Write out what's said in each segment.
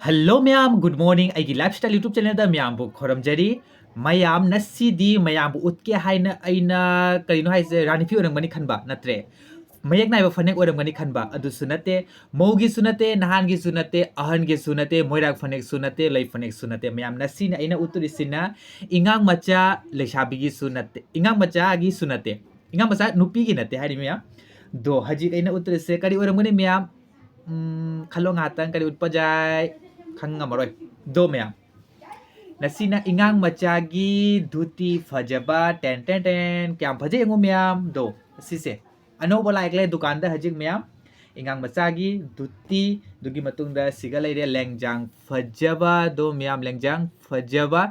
Hello ma'am good morning अगी lifestyle YouTube channel दा ma'am बु खरमजरी मैम नसीदी मैम बु उत्के हाइना अइना करिनो हाइसे रानीफी ओरंगमनि खनबा नत्रे मयक नाइबा फनेक ओरंगमनि खनबा अदुसु नते मौगी सुनते नहानगी सुनते अहनगी सुनते मोइराग फनेक सुनते लै फनेक सुनते मैम नसीना अइना उतुरिसिना इंगांग मचा लेसाबिगी सुनते इंगांग मचा गी सुनते इंगांग मचा नुपीगी नते हाइरि मैम दो हजिक अइना उतुरिसे करि ओरंगमनि मैम खलो ngatang kari utpajai खंगमरoi दो मैम नसीना इंगांग मचागी धुती फजबा टेन टेन टेन क्या फजे एंगो मैम दो सिसे अनोबा लाइकले दुकान दा हजिक मैम इंगांग मचागी धुती दुगी मतुंगदा सिगा लेरे लेंगजांग फजबा दो मैम लेंगजांग फजबा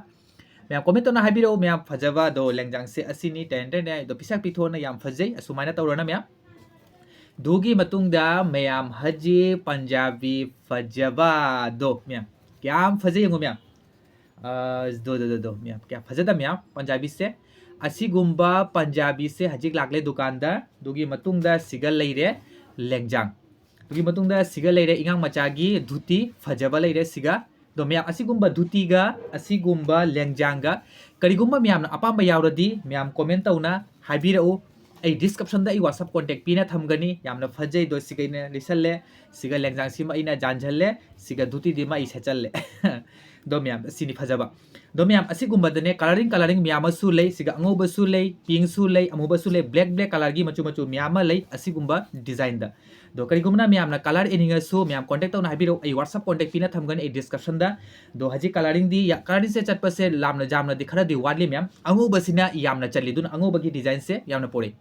मैम कमेंट तो ना हाबिरो मैम फजबा दो लेंगजांग से असिनी टेन टेन दो पिसाक पिथोना याम फजै असुमाइना तौरना मैम दुगी मतुंगदा मैम हजी पंजाबी फजबा दो मैम क्या फजे यंगो मैम दो मैम क्या फजदा मैम पंजाबी से असिगुम्बा पंजाबी से हजिक लाकले दुकानदा दुगी मतुंगदा सिगल लेरे लेंगजांग दुगी मतुंगदा सिगल लेरे इंगांग मचागी धुती फजबा लेरे सिगा दो मैम असिगुम्बा धुतीगा असिगुम्बा लेंगजांगा करिगुम्बा मैम अपाम्बा यावरदी मैम कमेंट तौना हाबिरऊ आई डिस्क्रिप्शन दा व्हाट्सएप कॉन्टेक्ट पीना थमगनी यामना फजै दो सिगैने लिसल्ले सिगा लेंगजांग सिमा इना जानझल्ले सिगा धुती दिमा इ सेचल्ले दो मैम सिनी फजबा दो मैम असिगुम्बदने कलरिंग मैम असु लै सिगा अंगोबसु लै पिंकसु लै अमुबसु लै ब्लैक कलर की मचु मचु मैम लै असिगुम्बा डिजाइन दा दो करिगुमना मैम कलर एनिंगसु मैम कॉन्टेक्ट तौना हाबिरो आई व्हाट्सएप कॉन्टेक्ट पीना थमगनी आई डिस्क्रिप्शन दा दो हजी कलरिंग दी या कलरिंग से चटपसे लामना जामना दी खरा दी वाडली मैम अंगोबसिना यामना चल्ली दुन अंगोबगी डिजाइन से यामना पोरे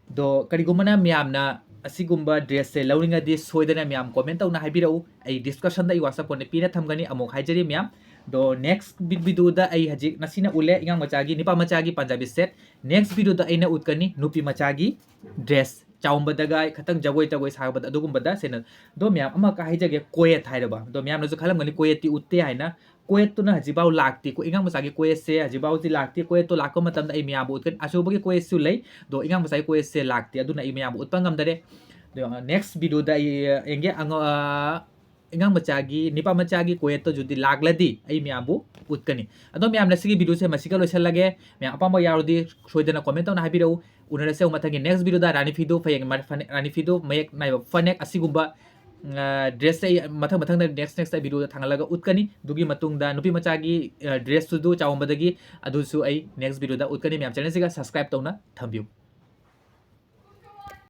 दो करिगुमना मैमना असिगुम्बा ड्रेस से लौरिंगदी सोइदना मैम कमेंट तौना हाबिरऊ आई डिस्कशन दा व्हाट्सएप कोने पीना थमगनी अमुक हाइजरी मैम दो नेक्स्ट वीडियो दा आई हजिक नसीना उले इंगांग मचागी निपा मचागी पंजाबी सेट नेक्स्ट वीडियो दा आइना उतकनी नुपी मचागी ड्रेस चाउंबदगा खतंग जगोय तगोय सागबद अदुगुम्बदा सेन दो मैम अमा का हाइजगे कोयत हाइरबा दो मैम नजु खलमगनी कोयती उत्ते हाइना कोयत तो ना हजिबाव लाक्ति को इंगांग मसागी कोयत से हजिबाव जी लाक्ति कोयत तो लाको मतम आई मैम उतकन अशोबगी कोयत सु लै दो इंगांग मसागी कोयत से लाक्ति अदुना आई मैम उत्पंगम दरे नेक्स्ट वीडियो दा एंगे अंगो इंगांग मचागी निपा मचागी कोयत तो जुदी लागलदी आई मैम उतकनी अदो मैम नसिगी वीडियो से मसिका लोइसलगे मैम अपाम यारदी सोइदना कमेंट तौना हाबिरऊ उनरसे मथंगी नेक्स्ट वीडियो दा रानी फिदो फयेंग रानी फिदो मयक नाइबा फनेक असिगुम्बा ड्रेस से मथंग नेक्स्ट वीडियो थांगलगा उतकनी दुगी मतुंगदा नुपी मचागी ड्रेस सुदु चावंबदगी अदुसु आई नेक्स्ट वीडियो दा उतकनी मैम चैनल से सब्सक्राइब तौना थम्बियू।